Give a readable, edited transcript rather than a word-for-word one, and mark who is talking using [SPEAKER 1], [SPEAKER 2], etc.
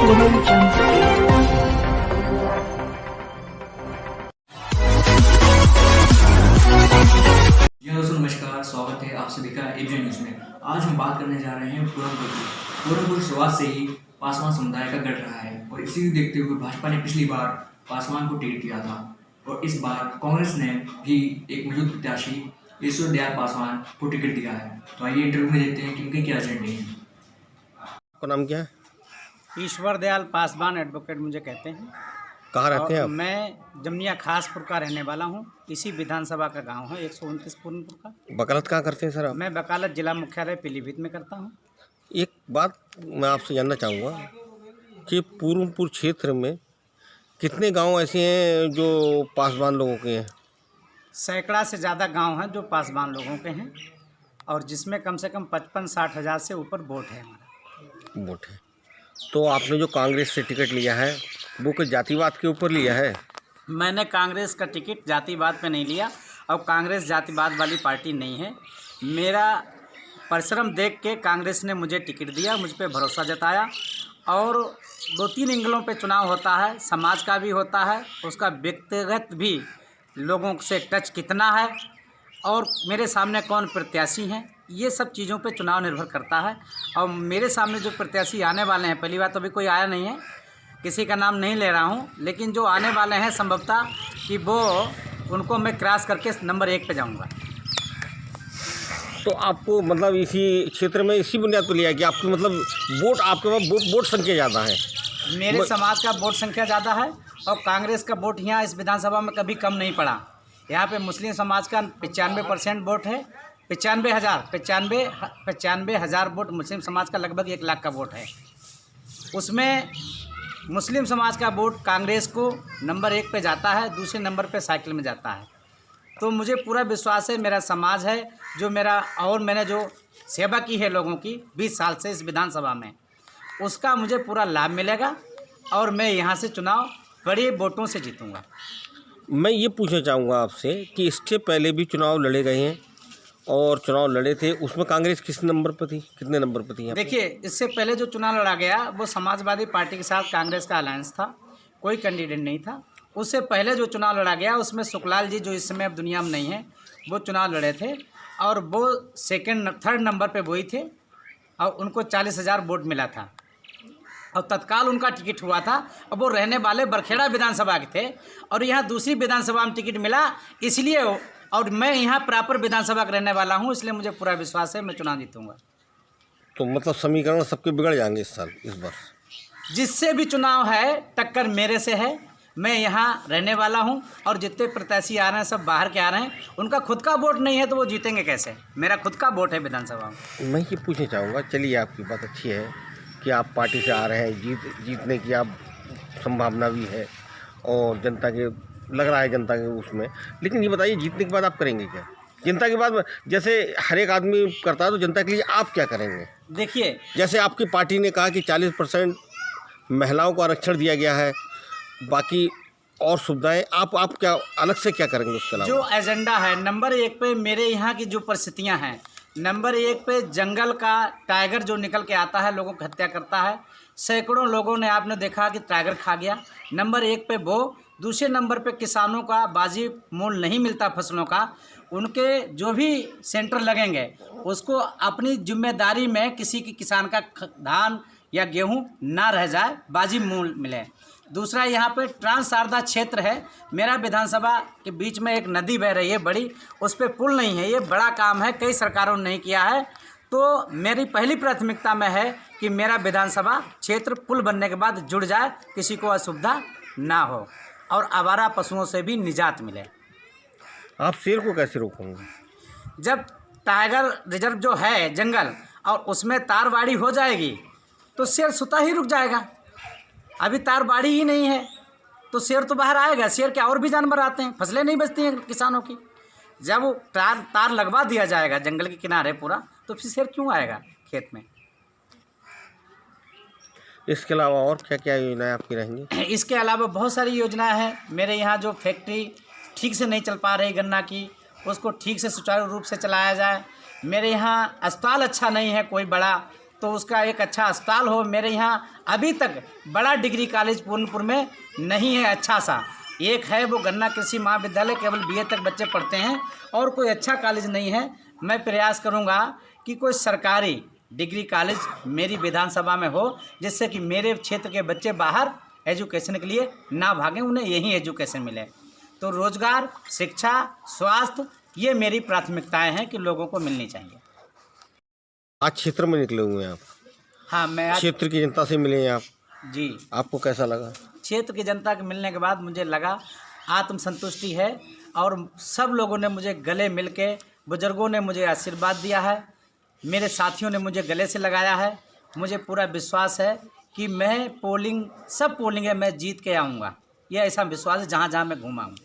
[SPEAKER 1] दोस्तों नमस्कार, स्वागत है आप सभी का एबीएन न्यूज़ में। आज हम बात करने जा रहे हैं पूरनपुर की। पूरनपुर शुरुआत से ही पासवान समुदाय का गढ़ रहा है और इसी को देखते हुए भाजपा ने पिछली बार पासवान को टिकट दिया था और इस बार कांग्रेस ने भी एक मौजूद प्रत्याशी ईश्वर दयाल पासवान को टिकट दिया है। तो आइए इंटरव्यू में देखते हैं कि उनके क्या एजेंडे हैं।
[SPEAKER 2] आपका नाम क्या है?
[SPEAKER 3] ईश्वर दयाल पासवान एडवोकेट मुझे कहते हैं।
[SPEAKER 2] कहाँ रहते हैं
[SPEAKER 3] और
[SPEAKER 2] आप?
[SPEAKER 3] मैं जमनिया खासपुर का रहने वाला हूँ। इसी विधानसभा का गांव है 129 पूरनपुर का।
[SPEAKER 2] वकालत कहाँ करते हैं सर आप?
[SPEAKER 3] मैं वकालत जिला मुख्यालय पीलीभीत में करता हूँ।
[SPEAKER 2] एक बात मैं आपसे जानना चाहूँगा कि पूरनपुर क्षेत्र में कितने गांव ऐसे हैं जो पासवान लोगों के हैं?
[SPEAKER 3] सैकड़ा से ज़्यादा गांव हैं जो पासवान लोगों के हैं और जिसमें कम से कम 55-60 हज़ार से ऊपर वोट है हमारा।
[SPEAKER 2] वोट है। तो आपने जो कांग्रेस से टिकट लिया है वो कुछ जातिवाद के ऊपर लिया है?
[SPEAKER 3] मैंने कांग्रेस का टिकट जातिवाद पे नहीं लिया और कांग्रेस जातिवाद वाली पार्टी नहीं है। मेरा परिश्रम देख के कांग्रेस ने मुझे टिकट दिया, मुझ पे भरोसा जताया और 2-3 एंगलों पे चुनाव होता है, समाज का भी होता है, उसका व्यक्तिगत भी लोगों से टच कितना है और मेरे सामने कौन प्रत्याशी हैं, ये सब चीज़ों पे चुनाव निर्भर करता है। और मेरे सामने जो प्रत्याशी आने वाले हैं, पहली बात तो अभी कोई आया नहीं है, किसी का नाम नहीं ले रहा हूँ, लेकिन जो आने वाले हैं संभवतः कि वो उनको मैं क्रॉस करके नंबर 1 पे जाऊँगा।
[SPEAKER 2] तो आपको मतलब इसी क्षेत्र में इसी बुनियाद पर लिया है कि आपकी मतलब वोट आपके पास वोट संख्या ज़्यादा है?
[SPEAKER 3] मेरे समाज का वोट संख्या ज़्यादा है और कांग्रेस का वोट यहाँ इस विधानसभा में कभी कम नहीं पड़ा। यहाँ पे मुस्लिम समाज का 95% वोट है, 95 हज़ार वोट मुस्लिम समाज का, लगभग 1 लाख का वोट है। उसमें मुस्लिम समाज का वोट कांग्रेस को नंबर 1 पे जाता है, दूसरे नंबर पे साइकिल में जाता है। तो मुझे पूरा विश्वास है, मेरा समाज है जो मेरा, और मैंने जो सेवा की है लोगों की 20 साल से इस विधानसभा में, उसका मुझे पूरा लाभ मिलेगा और मैं यहाँ से चुनाव बड़े वोटों से जीतूँगा।
[SPEAKER 2] मैं ये पूछना चाहूँगा आपसे कि इससे पहले भी चुनाव लड़े गए हैं और चुनाव लड़े थे, उसमें कांग्रेस किस नंबर पर थी, कितने नंबर पर थी?
[SPEAKER 3] देखिए, इससे पहले जो चुनाव लड़ा गया वो समाजवादी पार्टी के साथ कांग्रेस का अलायंस था, कोई कैंडिडेट नहीं था। उससे पहले जो चुनाव लड़ा गया उसमें सुखलाल जी, जो इस समय अब दुनिया में नहीं है, वो चुनाव लड़े थे और वो थर्ड नंबर पे वही थे और उनको 40,000 वोट मिला था और तत्काल उनका टिकट हुआ था। अब वो रहने वाले बरखेड़ा विधानसभा के थे और यहाँ दूसरी विधानसभा में टिकट मिला, इसलिए, और मैं यहाँ प्रॉपर विधानसभा का रहने वाला हूँ, इसलिए मुझे पूरा विश्वास है मैं चुनाव जीतूँगा।
[SPEAKER 2] तो मतलब समीकरण सबके बिगड़ जाएंगे इस साल, इस बार?
[SPEAKER 3] जिससे भी चुनाव है टक्कर मेरे से है, मैं यहाँ रहने वाला हूँ और जितने प्रत्याशी आ रहे हैं सब बाहर के आ रहे हैं, उनका खुद का वोट नहीं है तो वो जीतेंगे कैसे? मेरा खुद का वोट है विधानसभा में।
[SPEAKER 2] मैं ये पूछना चाहूँगा, चलिए आपकी बात अच्छी है कि आप पार्टी से आ रहे हैं, जीतने की आप संभावना भी है और जनता के लग रहा है जनता के उसमें, लेकिन ये बताइए जीतने के बाद आप करेंगे क्या? जनता के बाद जैसे हर एक आदमी करता है तो जनता के लिए आप क्या करेंगे?
[SPEAKER 3] देखिए,
[SPEAKER 2] जैसे आपकी पार्टी ने कहा कि 40% महिलाओं को आरक्षण दिया गया है, बाकी और सुविधाएं, आप क्या अलग से क्या करेंगे उसके अलावा?
[SPEAKER 3] जो एजेंडा है नंबर 1 पे, मेरे यहाँ की जो परिस्थितियाँ हैं, नंबर 1 पे जंगल का टाइगर जो निकल के आता है लोगों की हत्या करता है, सैकड़ों लोगों ने आपने देखा कि टाइगर खा गया, नंबर 1 पे वो। दूसरे नंबर पे किसानों का वाजिब मूल्य नहीं मिलता फसलों का, उनके जो भी सेंटर लगेंगे उसको अपनी जिम्मेदारी में किसी की किसान का धान या गेहूं ना रह जाए, वाजिब मूल्य मिले। दूसरा, यहाँ पे ट्रांस शारदा क्षेत्र है, मेरा विधानसभा के बीच में एक नदी बह रही है बड़ी, उस पर पुल नहीं है, ये बड़ा काम है, कई सरकारों ने नहीं किया है। तो मेरी पहली प्राथमिकता में है कि मेरा विधानसभा क्षेत्र पुल बनने के बाद जुड़ जाए, किसी को असुविधा ना हो और आवारा पशुओं से भी निजात मिले।
[SPEAKER 2] आप शेर को कैसे रोकोगे?
[SPEAKER 3] जब टाइगर रिजर्व जो है जंगल और उसमें तारबाड़ी हो जाएगी तो शेर सुता ही रुक जाएगा। अभी तारबाड़ी ही नहीं है तो शेर तो बाहर आएगा। शेर के और भी जानवर आते हैं, फसलें नहीं बचती हैं किसानों की। जब वो तार लगवा दिया जाएगा जंगल के किनारे पूरा, तो फिर शेर क्यों आएगा खेत में?
[SPEAKER 2] इसके अलावा और क्या क्या योजनाएं आपकी रहेंगी?
[SPEAKER 3] इसके अलावा बहुत सारी योजनाएं हैं। मेरे यहाँ जो फैक्ट्री ठीक से नहीं चल पा रही गन्ना की, उसको ठीक से सुचारू रूप से चलाया जाए। मेरे यहाँ अस्पताल अच्छा नहीं है कोई बड़ा, तो उसका एक अच्छा अस्पताल हो। मेरे यहाँ अभी तक बड़ा डिग्री कॉलेज पूर्णपुर में नहीं है अच्छा सा। एक है वो गन्ना कृषि महाविद्यालय, केवल BA तक बच्चे पढ़ते हैं और कोई अच्छा कॉलेज नहीं है। मैं प्रयास करूँगा कि कोई सरकारी डिग्री कॉलेज मेरी विधानसभा में हो, जिससे कि मेरे क्षेत्र के बच्चे बाहर एजुकेशन के लिए ना भागें, उन्हें यहीं एजुकेशन मिले। तो रोजगार, शिक्षा, स्वास्थ्य, ये मेरी प्राथमिकताएं हैं कि लोगों को मिलनी चाहिए।
[SPEAKER 2] आज क्षेत्र में निकले हुए हैं आप,
[SPEAKER 3] हाँ, मैं आज
[SPEAKER 2] क्षेत्र की जनता से मिले हैं आप,
[SPEAKER 3] जी
[SPEAKER 2] आपको कैसा लगा?
[SPEAKER 3] क्षेत्र की जनता के मिलने के बाद मुझे लगा आत्मसंतुष्टि है और सब लोगों ने मुझे गले मिल के, बुजुर्गों ने मुझे आशीर्वाद दिया है, मेरे साथियों ने मुझे गले से लगाया है। मुझे पूरा विश्वास है कि मैं सब पोलिंग है मैं जीत के आऊँगा। यह ऐसा विश्वास है जहाँ जहाँ मैं घूमा हूँ।